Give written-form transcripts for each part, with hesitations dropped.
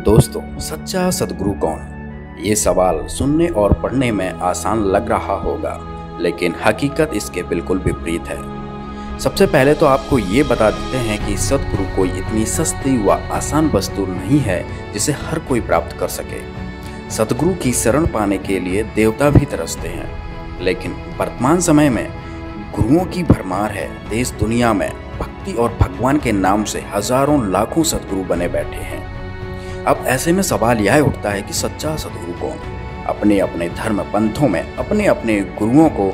दोस्तों, सच्चा सद्गुरु कौन? ये सवाल सुनने और पढ़ने में आसान लग रहा होगा, लेकिन हकीकत इसके बिल्कुल विपरीत है। सबसे पहले तो आपको ये बता देते हैं कि सद्गुरु कोई इतनी सस्ती व आसान वस्तु नहीं है जिसे हर कोई प्राप्त कर सके। सद्गुरु की शरण पाने के लिए देवता भी तरसते हैं, लेकिन वर्तमान समय में गुरुओं की भरमार है। देश दुनिया में भक्ति और भगवान के नाम से हजारों लाखों सद्गुरु बने बैठे हैं। अब ऐसे में सवाल यह उठता है कि सच्चा सद्गुरु कौन? अपने अपने धर्म पंथों में अपने अपने गुरुओं को,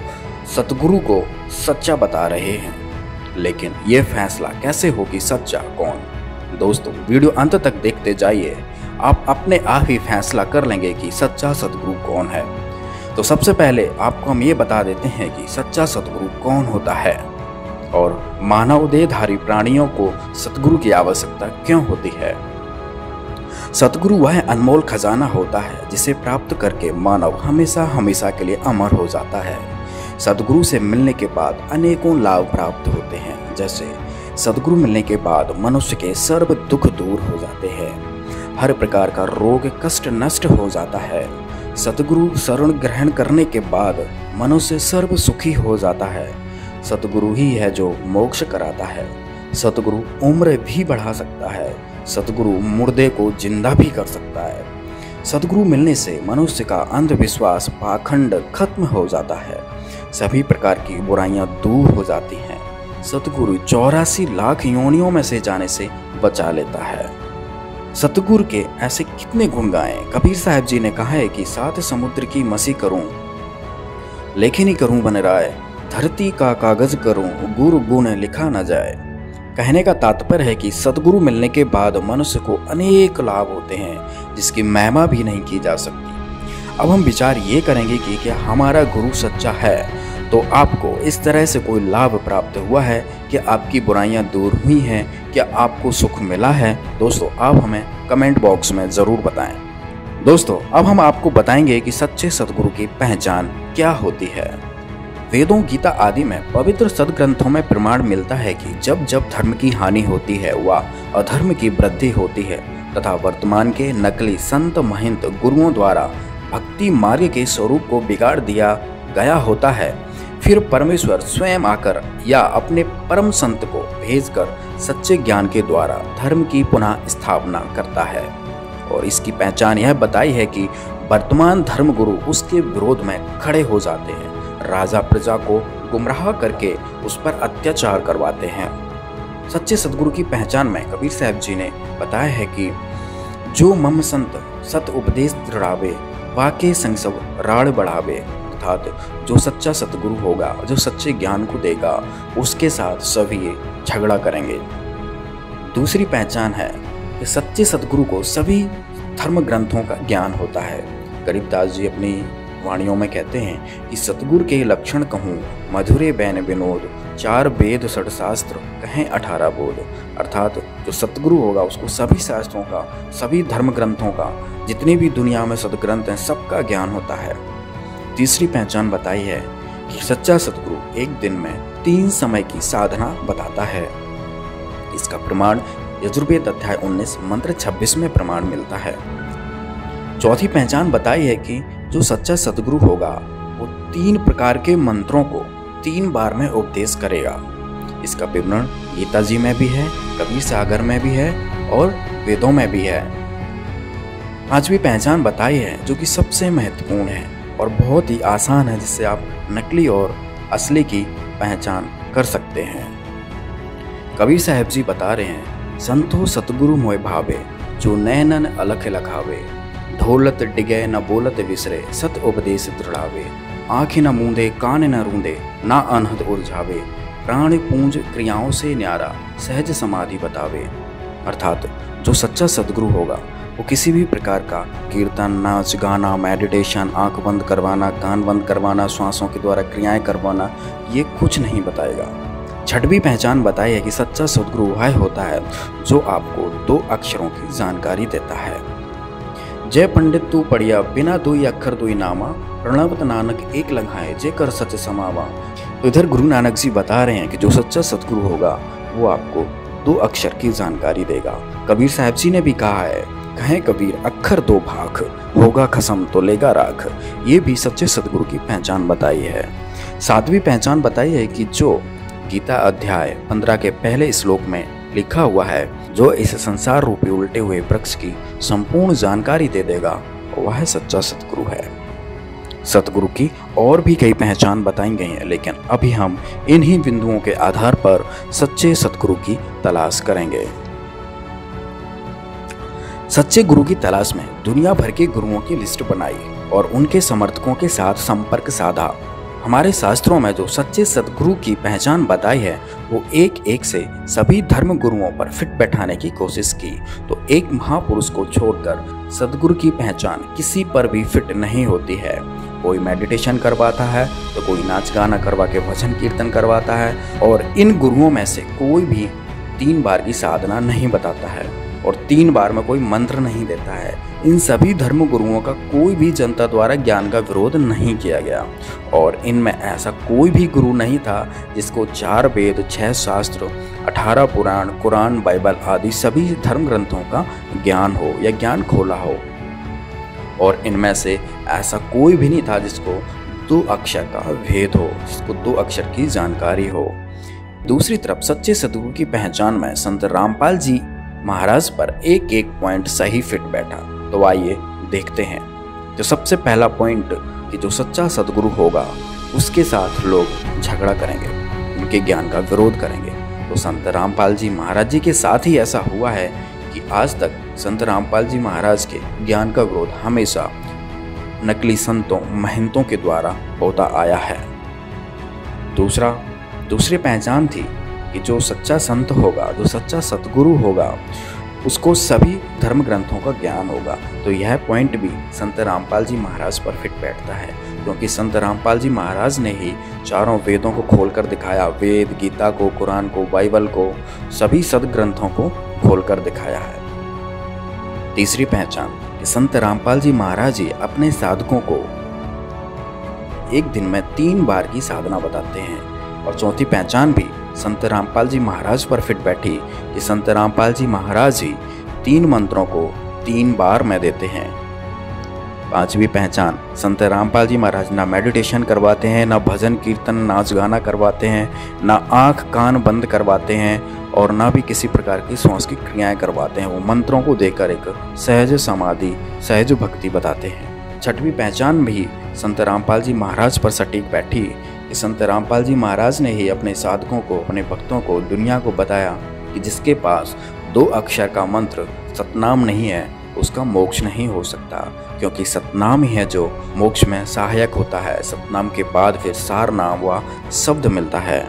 सद्गुरु को सच्चा बता रहे हैं, लेकिन ये फैसला कैसे हो कि सच्चा कौन? दोस्तों, वीडियो अंत तक देखते जाइए, आप अपने आप ही फैसला कर लेंगे कि सच्चा सद्गुरु कौन है। तो सबसे पहले आपको हम ये बता देते हैं कि सच्चा सद्गुरु कौन होता है और मानव देहधारी प्राणियों को सद्गुरु की आवश्यकता क्यों होती है। सद्गुरु वह अनमोल खजाना होता है जिसे प्राप्त करके मानव हमेशा हमेशा के लिए अमर हो जाता है। सद्गुरु से मिलने के बाद अनेकों लाभ प्राप्त होते हैं। जैसे सद्गुरु मिलने के बाद मनुष्य के सर्व दुख दूर हो जाते हैं, हर प्रकार का रोग कष्ट नष्ट हो जाता है। सद्गुरु शरण ग्रहण करने के बाद मनुष्य सर्व सुखी हो जाता है। सद्गुरु ही है जो मोक्ष कराता है। सद्गुरु उम्र भी बढ़ा सकता है। सद्गुरु मुर्दे को जिंदा भी कर सकता है। सद्गुरु मिलने से मनुष्य का अंधविश्वास पाखंड खत्म हो जाता है। सभी प्रकार की बुराइयां दूर हो जाती हैं। सद्गुरु 84 लाख योनियों में से जाने से बचा लेता है। सद्गुरु के ऐसे कितने गुण गाएं। कबीर साहब जी ने कहा है कि 7 समुद्र की मसी करूं, लेखनी करूं बन राय, धरती का कागज करूं, गुरु गुण लिखा न जाए। कहने का तात्पर्य है कि सद्गुरु मिलने के बाद मनुष्य को अनेक लाभ होते हैं जिसकी महिमा भी नहीं की जा सकती। अब हम विचार ये करेंगे कि क्या हमारा गुरु सच्चा है तो आपको इस तरह से कोई लाभ प्राप्त हुआ है कि आपकी बुराइयां दूर हुई हैं, क्या आपको सुख मिला है? दोस्तों, आप हमें कमेंट बॉक्स में ज़रूर बताएं। दोस्तों, अब हम आपको बताएंगे कि सच्चे सद्गुरु की पहचान क्या होती है। वेदों, गीता आदि में पवित्र सद्ग्रंथों में प्रमाण मिलता है कि जब जब धर्म की हानि होती है व अधर्म की वृद्धि होती है तथा वर्तमान के नकली संत महंत गुरुओं द्वारा भक्ति मार्ग के स्वरूप को बिगाड़ दिया गया होता है, फिर परमेश्वर स्वयं आकर या अपने परम संत को भेजकर सच्चे ज्ञान के द्वारा धर्म की पुनः स्थापना करता है। और इसकी पहचान यह बताई है कि वर्तमान धर्म गुरु उसके विरोध में खड़े हो जाते हैं, राजा प्रजा को गुमराह करके उस पर अत्याचार करवाते हैं। सच्चे सद्गुरु की पहचान में कबीर साहब जी ने बताया है कि जो मम संत सत उपदेश दृढ़ावे, वाके संग सब राड़ बढ़ावे, अर्थात जो सच्चा सद्गुरु होगा, जो सच्चे ज्ञान को देगा, उसके साथ सभी झगड़ा करेंगे। दूसरी पहचान है कि सच्चे सद्गुरु को सभी धर्म ग्रंथों का ज्ञान होता है। गरीबदास जी अपनी वाणियों में कहते हैं कि सद्गुरु के लक्षण कहूँ, मधुरे बैन विनोद, 4 वेद 6 शास्त्र कहें 18 बोध। अर्थात जो सद्गुरु होगा उसको सभी शास्त्रों का, सभी धर्म ग्रंथों का, जितने भी दुनिया में सद्ग्रंथ हैं, सबका ज्ञान होता है। तीसरी पहचान बताई है कि सच्चा सद्गुरु एक दिन में 3 समय की साधना बताता है। इसका प्रमाण यजुर्वेद अध्याय 19 मंत्र 26 में प्रमाण मिलता है। चौथी पहचान बताई है कि जो सच्चा सद्गुरु होगा वो 3 प्रकार के मंत्रों को 3 बार में उपदेश करेगा। इसका विवरण गीता जी में भी है, कबीर सागर में भी है और वेदों में भी है। पांचवी पहचान बताई है जो कि सबसे महत्वपूर्ण है और बहुत ही आसान है, जिससे आप नकली और असली की पहचान कर सकते हैं। कबीर साहब जी बता रहे हैं, संतो सतगुरु मोय भावे, जो नैनन अलख लखावे, ढोलत डिगे न बोलत विसरे, सत उपदेश दृढ़ावे, आँखें न मूंदे कान न रूंदे, ना अनहद उलझावे, प्राण पूंज क्रियाओं से न्यारा, सहज समाधि बतावे। अर्थात जो सच्चा सद्गुरु होगा वो किसी भी प्रकार का कीर्तन, नाच गाना, मेडिटेशन, आंख बंद करवाना, कान बंद करवाना, श्वासों के द्वारा क्रियाएं करवाना, ये कुछ नहीं बताएगा। छठवीं पहचान बताई है कि सच्चा सद्गुरु वह होता है जो आपको 2 अक्षरों की जानकारी देता है। जय पंडित तू पढ़िया, बिना 2 अक्षर 2 नामा, प्रणवत नानक एक लंघाए, जे कर सच समावा। तो इधर गुरु नानक जी बता रहे हैं कि जो सच्चा सद्गुरु होगा वो आपको 2 अक्षर की जानकारी देगा। कबीर साहब जी ने भी कहा है कहें कबीर अक्षर दो भाग, होगा खसम तो लेगा राख। ये भी सच्चे सदगुरु की पहचान बताई है। सातवीं पहचान बताई है कि जो गीता अध्याय 15 के पहले श्लोक में लिखा हुआ है, जो इस संसार रूपी उल्टे हुए वृक्ष की संपूर्ण जानकारी दे देगा, वह सच्चा सतगुरु है। सतगुरु की और भी कई पहचान बताई गई हैं, लेकिन अभी हम इन्हीं बिंदुओं के आधार पर सच्चे सतगुरु की तलाश करेंगे। सच्चे गुरु की तलाश में दुनिया भर के गुरुओं की लिस्ट बनाई और उनके समर्थकों के साथ संपर्क साधा। हमारे शास्त्रों में जो सच्चे सतगुरु की पहचान बताई है, वो एक एक से सभी धर्म गुरुओं पर फिट बैठाने की कोशिश की, तो एक महापुरुष को छोड़कर सतगुरु की पहचान किसी पर भी फिट नहीं होती है। कोई मेडिटेशन करवाता है तो कोई नाच गाना करवा के भजन कीर्तन करवाता है, और इन गुरुओं में से कोई भी 3 बार की साधना नहीं बताता है और 3 बार में कोई मंत्र नहीं देता है। इन सभी धर्म गुरुओं का कोई भी जनता द्वारा ज्ञान का विरोध नहीं किया गया, और इनमें ऐसा कोई भी गुरु नहीं था जिसको 4 वेद, 6 शास्त्र, 18 पुराण, कुरान, बाइबल आदि सभी धर्म ग्रंथों का ज्ञान हो या ज्ञान खोला हो। और इनमें से ऐसा कोई भी नहीं था जिसको 2 अक्षर का भेद हो, जिसको 2 अक्षर की जानकारी हो। दूसरी तरफ सच्चे सतगुरु की पहचान में संत रामपाल जी महाराज पर एक एक पॉइंट सही फिट बैठा। तो आइए देखते हैं। जो सबसे पहला पॉइंट कि जो सच्चा सतगुरु होगा उसके साथ लोग झगड़ा करेंगे, उनके ज्ञान का विरोध करेंगे। तो संत रामपाल जी महाराज जी के साथ ही ऐसा हुआ है कि आज तक संत रामपाल जी महाराज के ज्ञान का विरोध हमेशा नकली संतों, महंतों के द्वारा होता आया है। दूसरी पहचान थी कि जो सच्चा संत होगा, जो सच्चा सतगुरु होगा, उसको सभी धर्म ग्रंथों का ज्ञान होगा। तो यह पॉइंट भी संत रामपाल जी महाराज पर फिट बैठता है, क्योंकि संत रामपाल जी महाराज ने ही 4 वेदों को खोलकर दिखाया। वेद, गीता को, कुरान को, बाइबल को, सभी सदग्रंथों को खोलकर दिखाया है। तीसरी पहचान कि संत रामपाल जी महाराज जी अपने साधकों को एक दिन में 3 बार की साधना बताते हैं। और चौथी पहचान भी संत रामपाल जी महाराज पर फिट बैठी कि संत रामपाल जी महाराज ही 3 मंत्रों को 3 बार में देते हैं। पांचवी पहचान, संत रामपाल जी महाराज ना मेडिटेशन करवाते हैं, ना भजन कीर्तन, नाच गाना करवाते हैं, ना आँख कान बंद करवाते हैं, और ना भी किसी प्रकार की श्वास की क्रियाएं करवाते हैं। वो मंत्रों को देकर एक सहज समाधि, सहज भक्ति बताते हैं। छठवीं पहचान भी संत रामपाल जी महाराज पर सटीक बैठी कि संत रामपाल जी महाराज ने ही अपने साधकों को, अपने भक्तों को, दुनिया को बताया कि जिसके पास 2 अक्षर का मंत्र सतनाम नहीं है, उसका मोक्ष नहीं हो सकता, क्योंकि सतनाम ही है जो मोक्ष में सहायक होता है। सतनाम के बाद फिर सार नाम व शब्द मिलता है।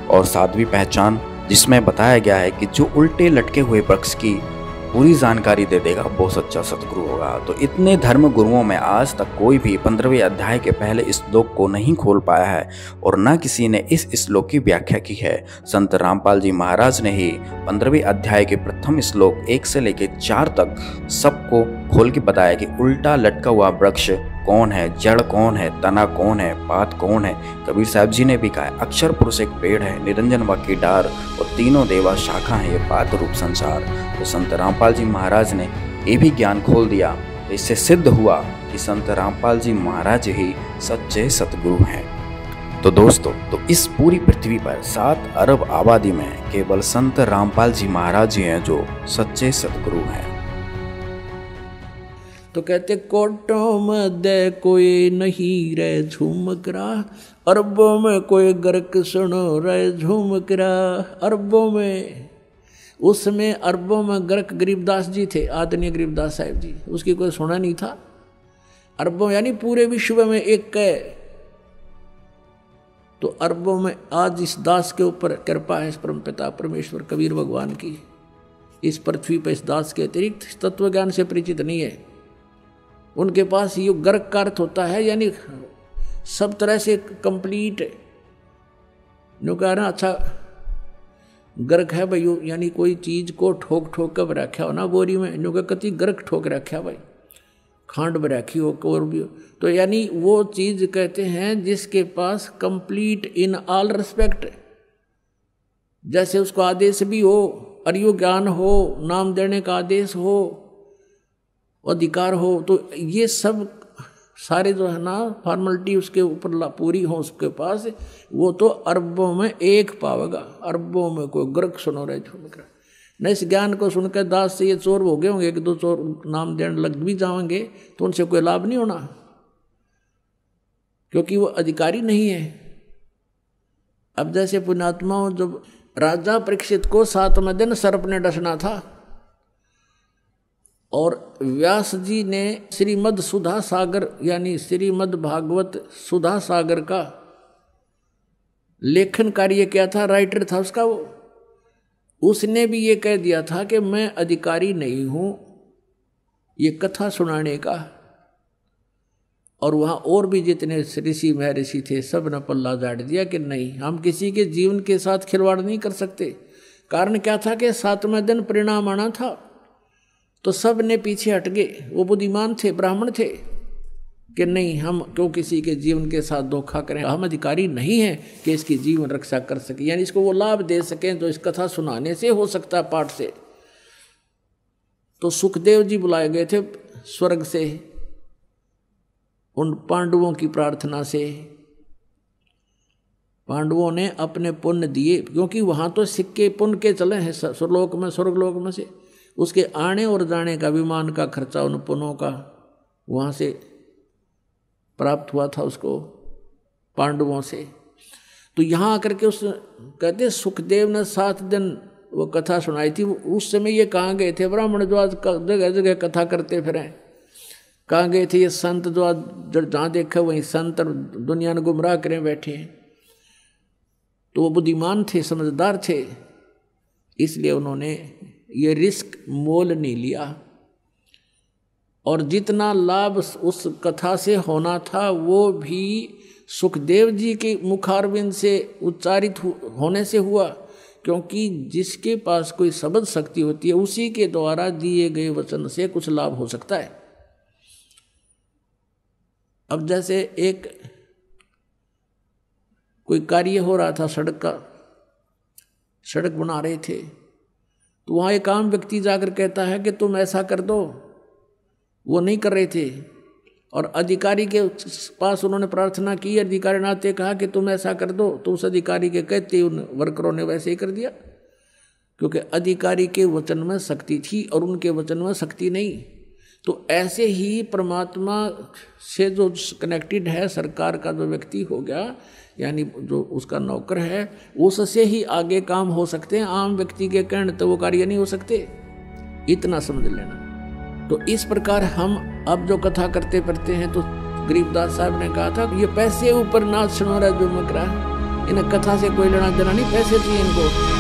और 7वीं पहचान जिसमें बताया गया है कि जो उल्टे लटके हुए वृक्ष की पूरी जानकारी दे देगा, वो सच्चा सतगुरु होगा। तो इतने धर्म गुरुओं में आज तक कोई भी 15वें अध्याय के पहले श्लोक को नहीं खोल पाया है, और न किसी ने इस श्लोक की व्याख्या की है। संत रामपाल जी महाराज ने ही 15वें अध्याय के प्रथम श्लोक 1 से लेकर 4 तक सबको खोल के बताया कि उल्टा लटका हुआ वृक्ष कौन है, जड़ कौन है, तना कौन है, पात कौन है। कबीर साहब जी ने भी कहा, अक्षर पुरुष एक पेड़ है, निरंजन व की डार, और तीनों देवा शाखा है, ये पात रूप संसार। तो संत रामपाल जी महाराज ने ये भी ज्ञान खोल दिया। तो इससे सिद्ध हुआ कि संत रामपाल जी महाराज ही सच्चे सतगुरु हैं। तो दोस्तों, तो इस पूरी पृथ्वी पर 7 अरब आबादी में केवल संत रामपाल जी महाराज ही हैं जो सच्चे सतगुरु हैं। तो कहते कोटों में दे कोई नहीं रे झूमकरा, अरबों में कोई गर्क सुनो रे झूमकरा। अरबों में, उसमें अरबों में गर्क गरीबदास जी थे, आदरणीय गरीबदास साहिब जी, उसकी कोई सुना नहीं था। अरबों यानी पूरे विश्व में एक कह। तो अरबों में आज इस दास के ऊपर कृपा है, इस परमपिता परमेश्वर कबीर भगवान की। इस पृथ्वी पर इस दास के अतिरिक्त तत्व ज्ञान से परिचित नहीं है। उनके पास ये गर्क का अर्थ होता है यानी सब तरह से कंप्लीट है। नो कह रहा अच्छा गर्क है भाई, यानी कोई चीज को ठोक ठोक कर रखा हो ना बोरी में, नो कति गर्क ठोक रखा भाई, खांड में रखी हो और भी हो। तो यानी वो चीज कहते हैं जिसके पास कंप्लीट इन ऑल रिस्पेक्ट, जैसे उसको आदेश भी हो, अर्यो ज्ञान हो, नाम देने का आदेश हो, अधिकार हो, तो ये सब सारे जो है ना फॉर्मेलिटी उसके ऊपर पूरी हो उसके पास, वो तो अरबों में एक पावेगा, अरबों में कोई ग्रक सुनो रहे झुमक रहा। न इस ज्ञान को सुनकर दास से ये चोर हो गए होंगे, एक दो चोर नाम देने लग भी जाएंगे तो उनसे कोई लाभ नहीं होना, क्योंकि वो अधिकारी नहीं है। अब जैसे पुण्यात्माओं, जब राजा परीक्षित को 7वें दिन सर्प ने डसना था और व्यास जी ने श्रीमद् सुधा सागर यानी श्रीमद् भागवत सुधा सागर का लेखन कार्य किया था, राइटर था उसका वो, उसने भी ये कह दिया था कि मैं अधिकारी नहीं हूं ये कथा सुनाने का। और वहाँ और भी जितने ऋषि महर्षि थे सब ने पल्ला झाड़ दिया कि नहीं, हम किसी के जीवन के साथ खिलवाड़ नहीं कर सकते। कारण क्या था कि 7वें दिन परिणाम आना था, तो सब ने पीछे हट गए। वो बुद्धिमान थे, ब्राह्मण थे कि नहीं, हम क्यों किसी के जीवन के साथ धोखा करें, हम अधिकारी नहीं हैं कि इसकी जीवन रक्षा कर सके, यानी इसको वो लाभ दे सकें जो इस कथा सुनाने से हो सकता है, पाठ से। तो सुखदेव जी बुलाए गए थे स्वर्ग से, उन पांडवों की प्रार्थना से। पांडवों ने अपने पुण्य दिए, क्योंकि वहाँ तो सिक्के पुण्य के चले हैं स्वर्गलोक में, स्वर्गलोक में से उसके आने और जाने का विमान का खर्चा उन पुण्यों का वहाँ से प्राप्त हुआ था उसको पांडवों से। तो यहाँ आकर के उस कहते सुखदेव ने 7 दिन वो कथा सुनाई थी। उस समय ये कहाँ गए थे ब्राह्मण जो आज जगह जगह कथा करते फिरें, कहाँ गए थे ये संत जो आज जहाँ देखा वहीं संत और दुनिया ने गुमराह करें बैठे हैं। तो वो बुद्धिमान थे, समझदार थे, इसलिए उन्होंने ये रिस्क मोल नहीं लिया। और जितना लाभ उस कथा से होना था वो भी सुखदेव जी के मुखारविंद से उच्चारित होने से हुआ, क्योंकि जिसके पास कोई शब्द शक्ति होती है उसी के द्वारा दिए गए वचन से कुछ लाभ हो सकता है। अब जैसे एक कोई कार्य हो रहा था सड़क का, सड़क बना रहे थे, तो वहाँ एक आम व्यक्ति जाकर कहता है कि तुम ऐसा कर दो, वो नहीं कर रहे थे। और अधिकारी के पास उन्होंने प्रार्थना की, अधिकारी ने आते कहा कि तुम ऐसा कर दो, तो उस अधिकारी के कहते उन वर्करों ने वैसे ही कर दिया, क्योंकि अधिकारी के वचन में शक्ति थी और उनके वचन में शक्ति नहीं। तो ऐसे ही परमात्मा से जो कनेक्टेड है, सरकार का जो व्यक्ति हो गया यानी जो उसका नौकर है, उससे ही आगे काम हो सकते हैं। आम व्यक्ति के कहने तो वो कार्य नहीं हो सकते, इतना समझ लेना। तो इस प्रकार हम अब जो कथा करते पढ़ते हैं, तो गरीबदास साहब ने कहा था ये पैसे ऊपर नाच सुनो रहा जो मकरा, इन्हें कथा से कोई लेना देना नहीं, पैसे चाहिए इनको।